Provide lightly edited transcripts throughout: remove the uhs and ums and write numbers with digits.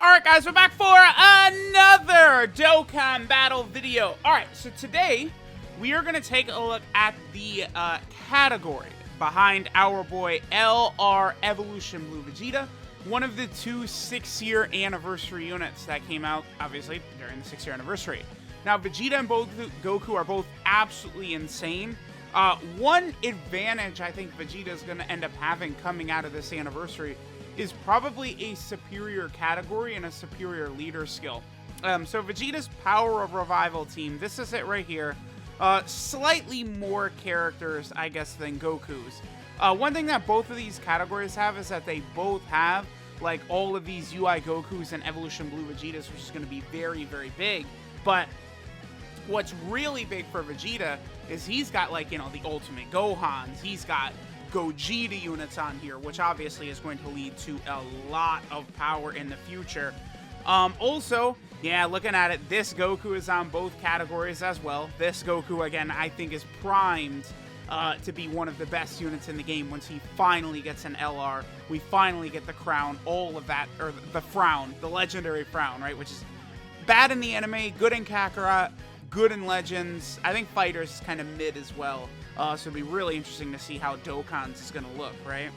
Alright guys, we're back for another Dokkan battle video. Alright, so today we are going to take a look at the category behind our boy LR Evolution Blue Vegeta, one of the two 6-year anniversary units that came out, obviously, during the 6-year anniversary. Now, Vegeta and Goku are both absolutely insane. One advantage I think Vegeta is going to end up having coming out of this anniversary is probably a superior category and a superior leader skill. So Vegeta's Power of Revival team, this is it right here. Slightly more characters, I guess, than Goku's. One thing that both of these categories have is that they both have, like, all of these UI Gokus and Evolution Blue Vegetas, which is going to be very, very big. But what's really big for Vegeta is he's got, like, you know, the Ultimate Gohans. He's got Gogeta units on here, which obviously is going to lead to a lot of power in the future. Also, yeah, looking at it, this Goku is on both categories as well. This Goku, again, I think is primed to be one of the best units in the game once he finally gets an LR. We finally get the crown, all of that, or the frown, the legendary frown, right? Which is bad in the anime, good in Kakarot, good in Legends. I think Fighters is kind of mid as well. So it'll be really interesting to see how Dokkan's is going to look, right?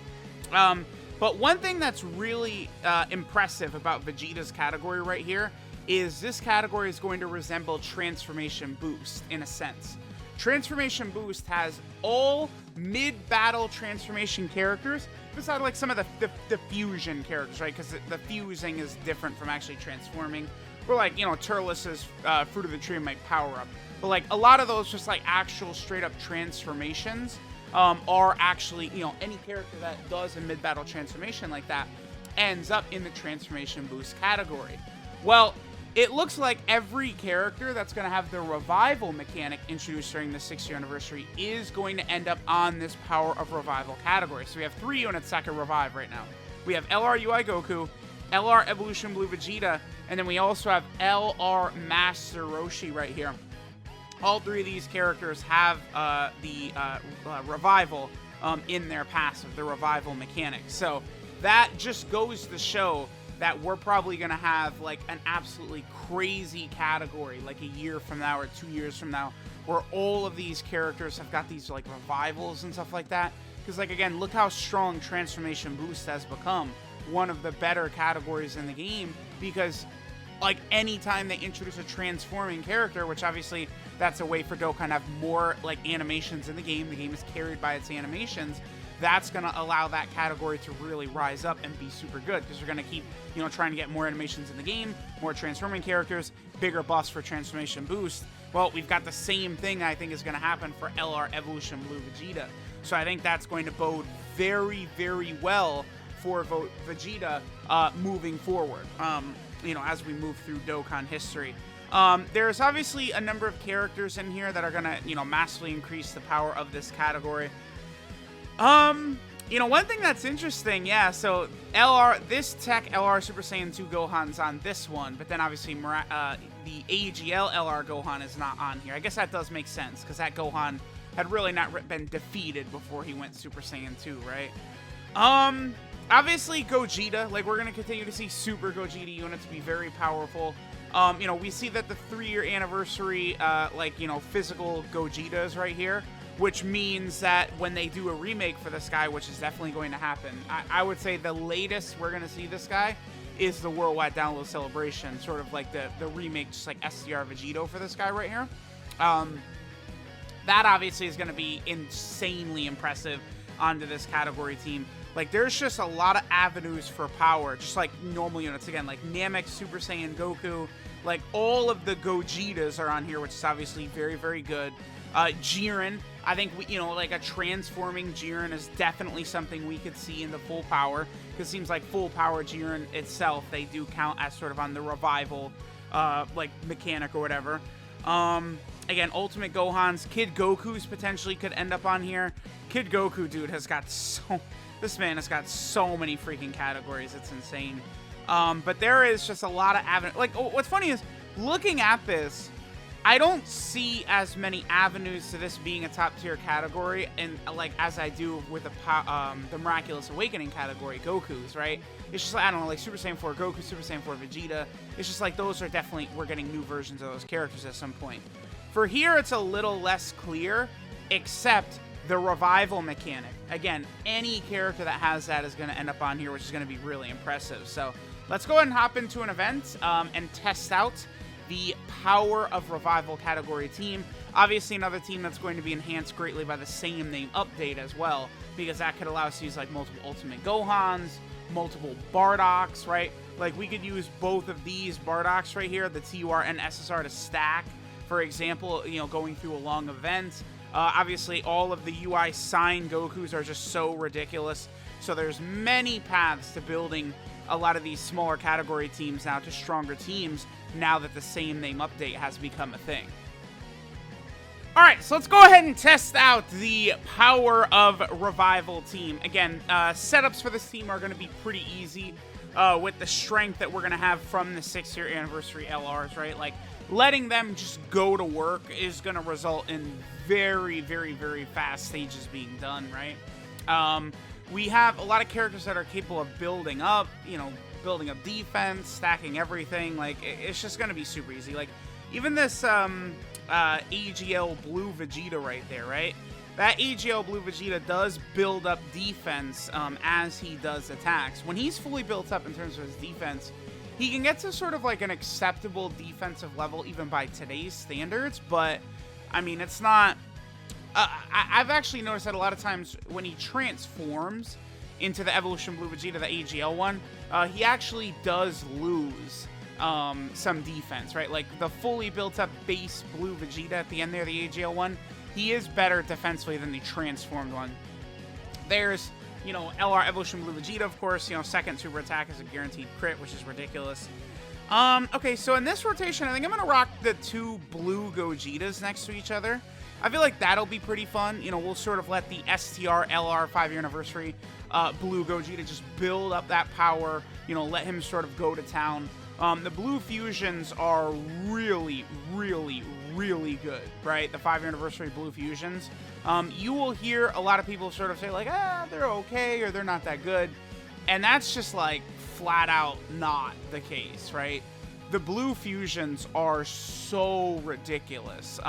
But one thing that's really impressive about Vegeta's category right here is this category is going to resemble Transformation Boost in a sense. Transformation Boost has all mid-battle transformation characters, besides like some of the fusion characters, right? Because the fusing is different from actually transforming. Or like, you know, Turles' Fruit of the Tree might power up. But like a lot of those just like actual straight up transformations are actually, you know, any character that does a mid-battle transformation like that ends up in the Transformation Boost category. Well, it looks like every character that's going to have the revival mechanic introduced during the 6-year anniversary is going to end up on this Power of Revival category. So we have 3 units that can revive right now. We have LR UI Goku, LR Evolution Blue Vegeta, and then we also have LR Master Roshi right here. All 3 of these characters have the revival in their passive, the revival mechanic. So that just goes to show that we're probably going to have like an absolutely crazy category like a year from now or 2 years from now where all of these characters have got these like revivals and stuff like that. Because like, again, look how strong Transformation Boost has become. One of the better categories in the game, because like anytime they introduce a transforming character, which obviously that's a way for Dokkan to have more like animations in the game is carried by its animations, that's going to allow that category to really rise up and be super good, because we're going to keep, you know, trying to get more animations in the game, more transforming characters, bigger buffs for Transformation Boost. Well, we've got the same thing I think is going to happen for LR Evolution Blue Vegeta. So I think that's going to bode very, very well for Vegeta moving forward, you know, as we move through Dokkan history. There's obviously a number of characters in here that are going to, you know, massively increase the power of this category. You know, one thing that's interesting, yeah, so this tech LR Super Saiyan 2 Gohan's on this one, but then obviously the AGL LR Gohan is not on here. I guess that does make sense, because that Gohan had really not been defeated before he went Super Saiyan 2, right? Obviously Gogeta, like, we're going to continue to see Super Gogeta units be very powerful. You know, we see that the 3-year anniversary, like, you know, physical Gogetas right here, which means that when they do a remake for this guy, which is definitely going to happen, I would say the latest we're going to see this guy is the Worldwide Download Celebration, sort of like the remake, just like SDR Vegito for this guy right here. That obviously is going to be insanely impressive onto this category team. Like, there's just a lot of avenues for power, just like normal units. Again, like Namek, Super Saiyan Goku, like all of the Gogetas are on here, which is obviously very, very good. Jiren, I think, you know, like a transforming Jiren is definitely something we could see in the full power, because it seems like full power Jiren itself, they do count as sort of on the revival, like mechanic or whatever. Again, Ultimate Gohan's, Kid Goku's potentially could end up on here. Kid Goku, dude, has got this man has got so many freaking categories. It's insane. But there is just a lot of avenues. Like, what's funny is, looking at this, I don't see as many avenues to this being a top tier category, and like as I do with the Miraculous Awakening category, Goku's, right? It's just like, I don't know, like Super Saiyan 4 Goku, Super Saiyan 4 Vegeta. It's just like those are definitely, we're getting new versions of those characters at some point. For here, it's a little less clear, except the revival mechanic. Again, any character that has that is going to end up on here, which is going to be really impressive. So let's go ahead and hop into an event and test out the Power of Revival category team. Obviously, another team that's going to be enhanced greatly by the same name update as well, because that could allow us to use like multiple Ultimate Gohans, multiple Bardoks, right? Like we could use both of these Bardoks right here, the TUR and SSR, to stack, for example, you know, going through a long event. Obviously, all of the UI sign Gokus are just so ridiculous. So there's many paths to building a lot of these smaller category teams now to stronger teams now that the same name update has become a thing. Alright, so let's go ahead and test out the Power of Revival team. Again, setups for this team are going to be pretty easy with the strength that we're going to have from the 6-year anniversary LRs, right? Like, letting them just go to work is going to result in very, very, very fast stages being done, right? We have a lot of characters that are capable of building up, you know, building up defense, stacking everything. Like, it's just going to be super easy. Like, even this AGL Blue Vegeta right there, right? That AGL Blue Vegeta does build up defense as he does attacks. When he's fully built up in terms of his defense, he can get to sort of like an acceptable defensive level even by today's standards, but, I mean, it's not... I've actually noticed that a lot of times when he transforms into the Evolution Blue Vegeta, the AGL one, he actually does lose some defense, right? Like the fully built up base Blue Vegeta at the end there, the AGL one, he is better defensively than the transformed one. There's, you know, LR Evolution Blue Vegeta, of course, you know, second super attack is a guaranteed crit, which is ridiculous. Okay, so in this rotation, I think I'm going to rock the two blue Gogetas next to each other. I feel like that'll be pretty fun. You know, we'll sort of let the STR LR 5-year anniversary blue Gogeta just build up that power, you know, let him sort of go to town. The blue fusions are really, really, really good, right? The 5-year anniversary blue fusions. You will hear a lot of people sort of say like, they're okay or they're not that good. And that's just like flat out not the case, right? The blue fusions are so ridiculous.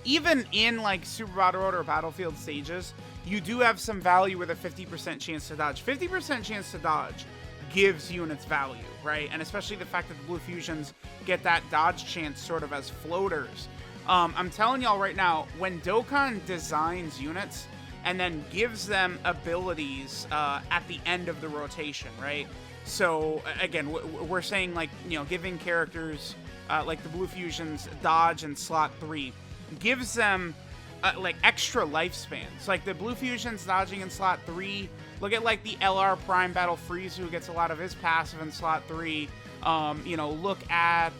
Even in like Super Battle Road or Battlefield stages, you do have some value with a 50% chance to dodge. 50% chance to dodge gives units value, right? And especially the fact that the blue fusions get that dodge chance sort of as floaters. I'm telling y'all right now, when Dokkan designs units and then gives them abilities at the end of the rotation, right? So again, we're saying like, you know, giving characters like the blue fusions dodge in slot 3 gives them like extra lifespans. Like the blue fusions dodging in slot 3. Look at like the LR Prime Battle Freeze, who gets a lot of his passive in slot 3. You know, look at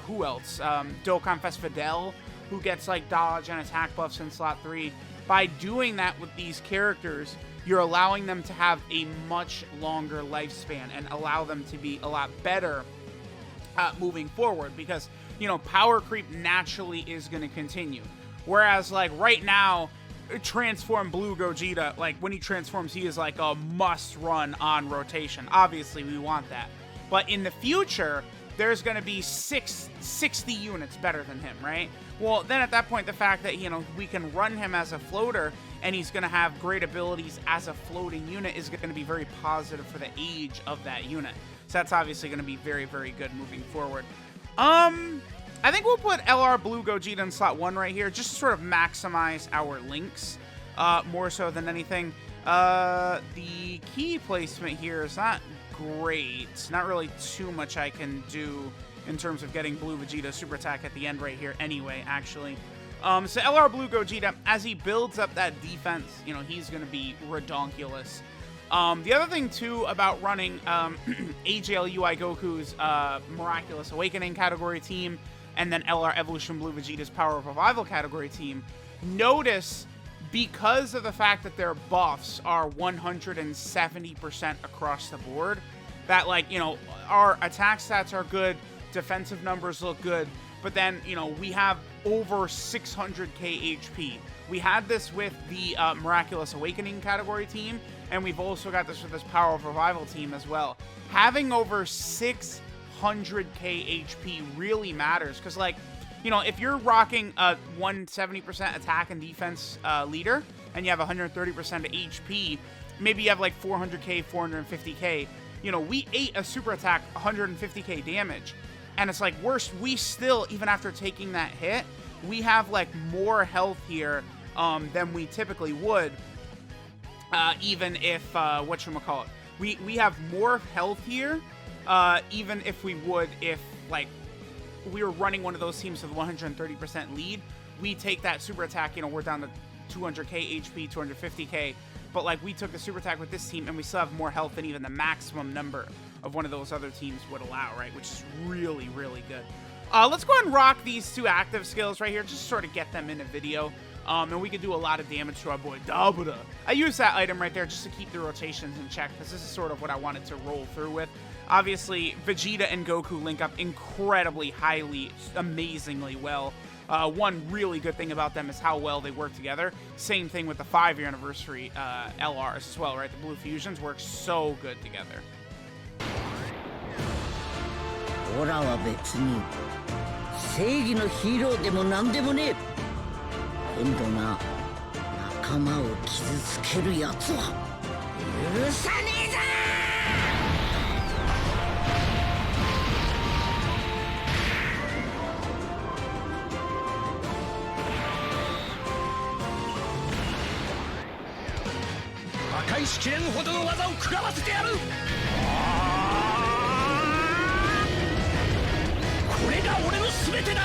who else? Dokkan Fest Fidel, who gets like dodge and attack buffs in slot 3. By doing that with these characters, you're allowing them to have a much longer lifespan and allow them to be a lot better moving forward, because, you know, power creep naturally is going to continue. Whereas, like, right now, transform Blue Gogeta, like, when he transforms, he is, like, a must-run on rotation. Obviously, we want that. But in the future, there's going to be 60 units better than him, right? Well, then at that point, the fact that, you know, we can run him as a floater and he's going to have great abilities as a floating unit is going to be very positive for the age of that unit. So that's obviously going to be very, very good moving forward. I think we'll put LR Blue Gogeta in slot 1 right here, just to sort of maximize our links, more so than anything. The key placement here is not great. Not really too much I can do in terms of getting Blue Vegeta super attack at the end right here anyway, actually. So LR Blue Gogeta, as he builds up that defense, you know, he's going to be redonkulous. The other thing, too, about running AGL UI Goku's Miraculous Awakening category team and then LR Evolution Blue Vegeta's Power of Revival category team, notice, because of the fact that their buffs are 170% across the board, that, like, you know, our attack stats are good, defensive numbers look good, but then, you know, we have over 600k HP. We had this with the Miraculous Awakening category team, and we've also got this with this Power of Revival team as well. Having over 600k HP really matters, because, like, you know, if you're rocking a 170% attack and defense leader, and you have 130% HP, maybe you have like 400k, 450k, you know, we ate a super attack 150k damage. And it's like, worse, we still, even after taking that hit, we have like more health here than we typically would, even if, whatchamacallit, we have more health here, even if we would, if like we were running one of those teams with 130% lead, we take that super attack, you know, we're down to 200k HP, 250k, but like we took the super attack with this team and we still have more health than even the maximum number of one of those other teams would allow, right? Which is really, really good. Let's go ahead and rock these two active skills right here, just to sort of get them in a video. And we can do a lot of damage to our boy Dabura. I use that item right there just to keep the rotations in check, because this is sort of what I wanted to roll through with. Obviously, Vegeta and Goku link up incredibly highly, amazingly well. One really good thing about them is how well they work together. Same thing with the 5-year anniversary LRs as well, right? The Blue Fusions work so good together. オラは別に正義のヒーローでもなんでもねえ。今度な、仲間を傷つけるやつは許さねえぞ。破壊しきれんほどの技を食らわせてやる。これが俺の全てだ。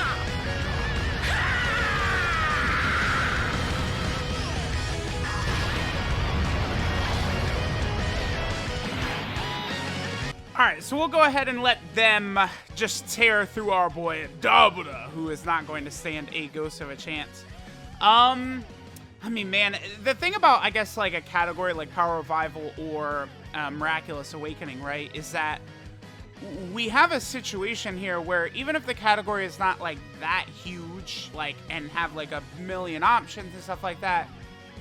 Alright, so we'll go ahead and let them just tear through our boy Dabura, who is not going to stand a ghost of a chance. I mean, man, the thing about, I guess, like a category like Power Revival or Miraculous Awakening, right, is that we have a situation here where even if the category is not like that huge, like, and have like a million options and stuff like that,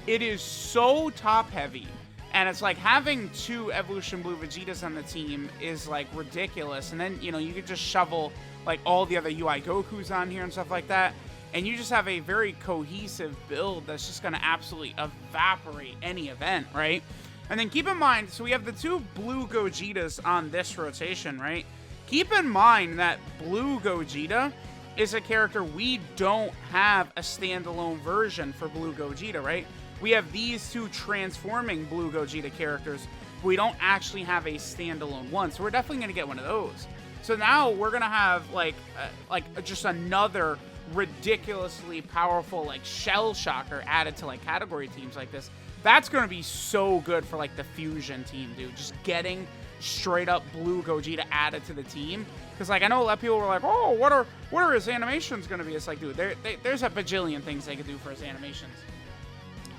it is so top heavy. And it's like having 2 Evolution Blue Vegetas on the team is like ridiculous. And then, you know, you could just shovel like all the other UI Gokus on here and stuff like that. And you just have a very cohesive build that's just going to absolutely evaporate any event, right? And then keep in mind, so we have the 2 Blue Gogetas on this rotation, right? Keep in mind that Blue Gogeta is a character we don't have a standalone version for Blue Gogeta, right? We have these 2 transforming Blue Gogeta characters, but we don't actually have a standalone one. So we're definitely going to get one of those. So now we're going to have like just another ridiculously powerful like shell shocker added to like category teams like this. That's going to be so good for like the fusion team, dude. Just getting straight up Blue Gogeta added to the team. Because like I know a lot of people were like, oh, what are his animations going to be? It's like, dude, there's a bajillion things they could do for his animations.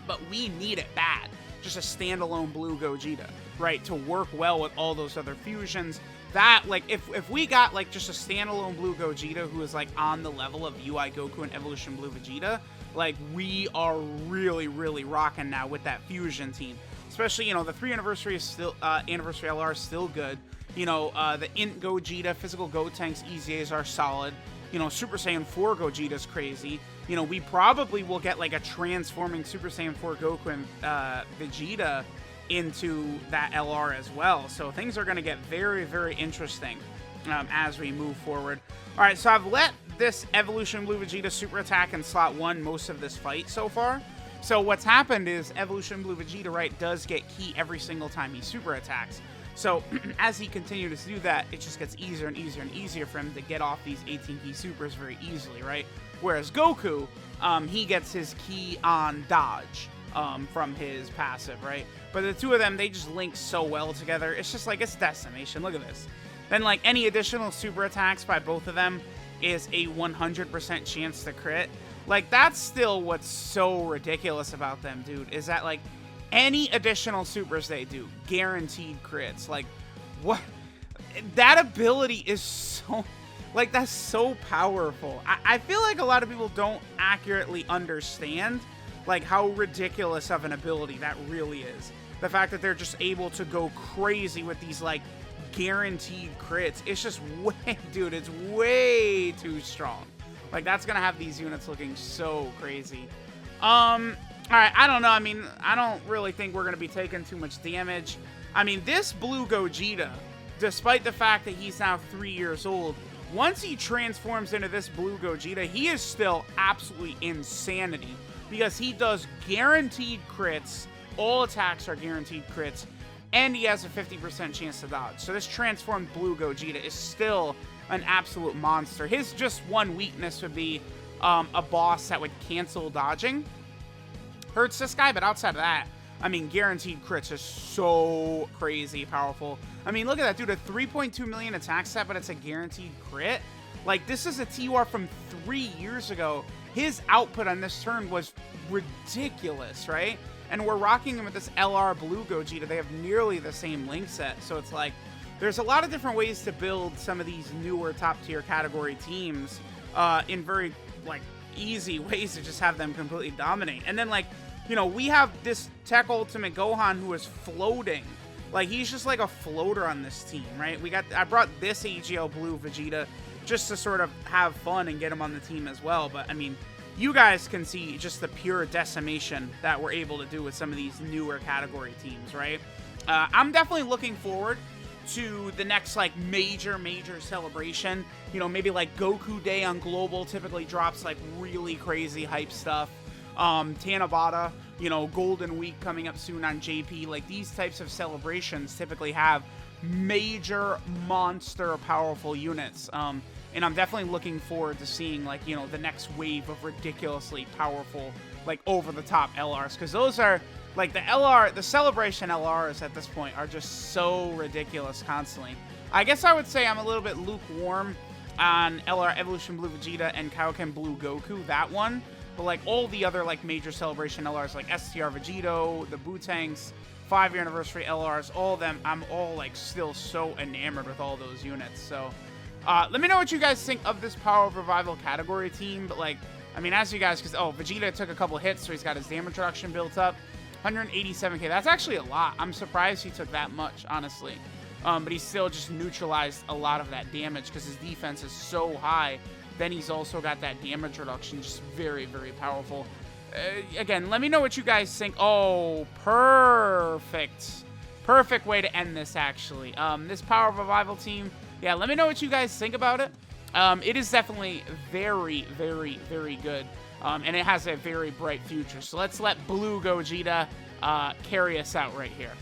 But we need it bad. Just a standalone Blue Gogeta, right? To work well with all those other fusions. That, like, if we got, like, just a standalone Blue Gogeta who is, like, on the level of UI Goku and Evolution Blue Vegeta, like, we are really, really rocking now with that fusion team. Especially, you know, the 3 anniversary is still, anniversary LR is still good. You know, the Int Gogeta, Physical Gotenks, EZAs are solid. You know, Super Saiyan 4 Gogeta's crazy. You know, we probably will get, like, a transforming Super Saiyan 4 Goku and Vegeta into that LR as well. So things are going to get very, very interesting as we move forward. All right, so I've let this Evolution Blue Vegeta super attack in slot 1 most of this fight so far. So what's happened is Evolution Blue Vegeta, right, does get key every single time he super attacks. So as he continues to do that, it just gets easier and easier and easier for him to get off these 18 key supers very easily, right? Whereas Goku, he gets his key on dodge from his passive, right? But the 2 of them, they just link so well together. It's just like, it's decimation. Look at this. Then like any additional super attacks by both of them is a 100% chance to crit. Like that's still what's so ridiculous about them, dude, is that like any additional supers they do, guaranteed crits. Like, what? That ability is so... Like, that's so powerful. I feel like a lot of people don't accurately understand, like, how ridiculous of an ability that really is. The fact that they're just able to go crazy with these, like, guaranteed crits. It's just way, dude, it's way too strong. Like, that's gonna have these units looking so crazy. Alright, I don't know. I mean, I don't really think we're gonna be taking too much damage. I mean, this blue Gogeta, despite the fact that he's now 3 years old, once he transforms into this blue Gogeta, he is still absolutely insanity, because he does guaranteed crits, all attacks are guaranteed crits, and he has a 50% chance to dodge. So this transformed blue Gogeta is still an absolute monster. His just one weakness would be a boss that would cancel dodging. Hurts this guy, but outside of that, I mean, guaranteed crits is so crazy powerful. I mean, look at that, dude, a 3.2 million attack stat, but it's a guaranteed crit. Like, this is a TUR from 3 years ago. His output on this turn was ridiculous, right? And we're rocking him with this LR blue Gogeta. They have nearly the same link set, so it's like, there's a lot of different ways to build some of these newer top-tier category teams in very, like, easy ways to just have them completely dominate. And then, like, you know, we have this Tech Ultimate Gohan who is floating. Like, he's just like a floater on this team, right? I brought this AGL Blue Vegeta just to sort of have fun and get him on the team as well. But, I mean, you guys can see just the pure decimation that we're able to do with some of these newer category teams, right? I'm definitely looking forward to the next, like, major celebration. You know, maybe, like, Goku Day on Global typically drops, like, really crazy hype stuff. Tanabata, you know, Golden Week coming up soon on JP. Like, these types of celebrations typically have major monster powerful units. And I'm definitely looking forward to seeing, like, you know, the next wave of ridiculously powerful, like, over-the-top LRs. Because those are, like, the Celebration LRs at this point are just so ridiculous constantly. I guess I would say I'm a little bit lukewarm on LR Evolution Blue Vegeta and Kaioken Blue Goku, that one. But, like, all the other, like, major Celebration LRs, like STR Vegito, the Bootanks, 5-year anniversary LRs, all of them, I'm all, like, still so enamored with all those units. So, let me know what you guys think of this Power of Revival category team. But, like, I mean, as you guys, because, oh, Vegeta took a couple hits, so he's got his damage reduction built up. 187k. That's actually a lot. I'm surprised he took that much, honestly. But he still just neutralized a lot of that damage because his defense is so high. Then he's also got that damage reduction, just very, very powerful. Again, let me know what you guys think. Oh, perfect. Perfect way to end this, actually. This Power of Revival team, yeah, let me know what you guys think about it. It is definitely very, very, very good. And it has a very bright future. So let's let Blue Gogeta carry us out right here.